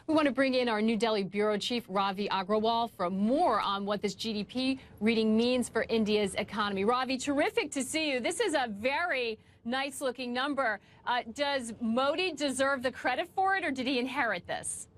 We want to bring in our New Delhi bureau chief, Ravi Agrawal, for more on what this GDP reading means for India's economy. Ravi, terrific to see you. This is a very nice-looking number. Does Modi deserve the credit for it, or did he inherit this?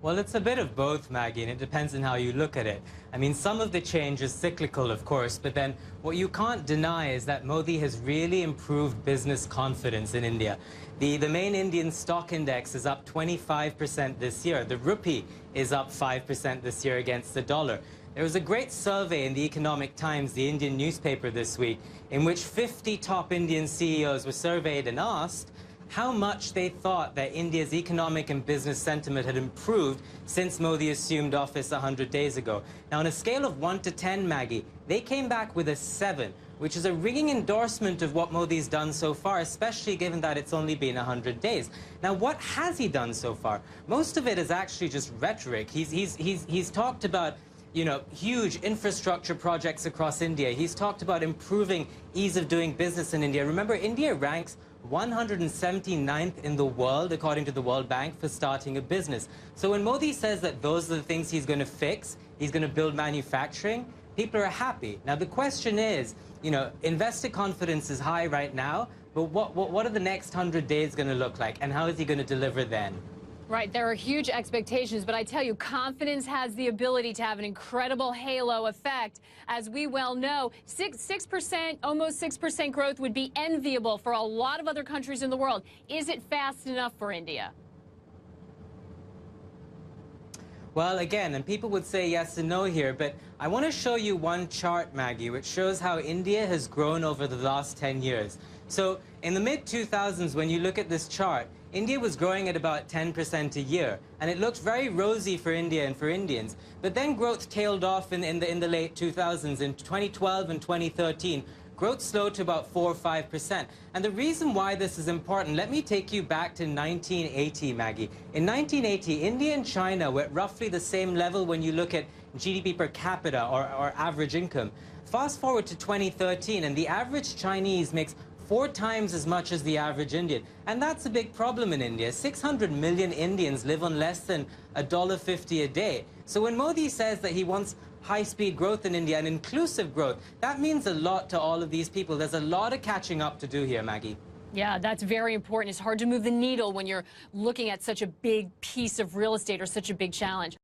Well, it's a bit of both, Maggie, and it depends on how you look at it. I mean, some of the change is cyclical, of course, but then what you can't deny is that Modi has really improved business confidence in India. The main Indian stock index is up 25% this year. The rupee is up 5% this year against the dollar. There was a great survey in the Economic Times, the Indian newspaper, this week, in which 50 top Indian CEOs were surveyed and asked how much they thought that India's economic and business sentiment had improved since Modi assumed office 100 days ago. Now, on a scale of 1 to 10, Maggie, they came back with a 7, which is a ringing endorsement of what Modi's done so far, especially given that it's only been 100 days. Now, what has he done so far? Most of it is actually just rhetoric. He's talked about, you know, huge infrastructure projects across India. He's talked about improving ease of doing business in India. Remember, India ranks 179th in the world, according to the World Bank, for starting a business. So when Modi says that those are the things he's going to fix, he's going to build manufacturing, people are happy. Now, the question is, you know, investor confidence is high right now, but what are the next 100 days going to look like, and how is he going to deliver then? Right, there are huge expectations, but I tell you, confidence has the ability to have an incredible halo effect. As we well know, 6%, almost 6% growth would be enviable for a lot of other countries in the world. Is it fast enough for India? Well, again, and people would say yes and no here, but I want to show you one chart, Maggie, which shows how India has grown over the last 10 years. So in the mid-2000s, when you look at this chart, India was growing at about 10% a year, and it looked very rosy for India and for Indians. But then growth tailed off in the late 2000s. In 2012 and 2013, growth slowed to about 4 or 5%. And the reason why this is important, let me take you back to 1980, Maggie. In 1980, India and China were at roughly the same level when you look at GDP per capita or average income. Fast forward to 2013, and the average Chinese makes 4 times as much as the average Indian. And that's a big problem in India. 600 million Indians live on less than $1.50 a day. So when Modi says that he wants high-speed growth in India and inclusive growth, that means a lot to all of these people. There's a lot of catching up to do here, Maggie. Yeah, that's very important. It's hard to move the needle when you're looking at such a big piece of real estate or such a big challenge.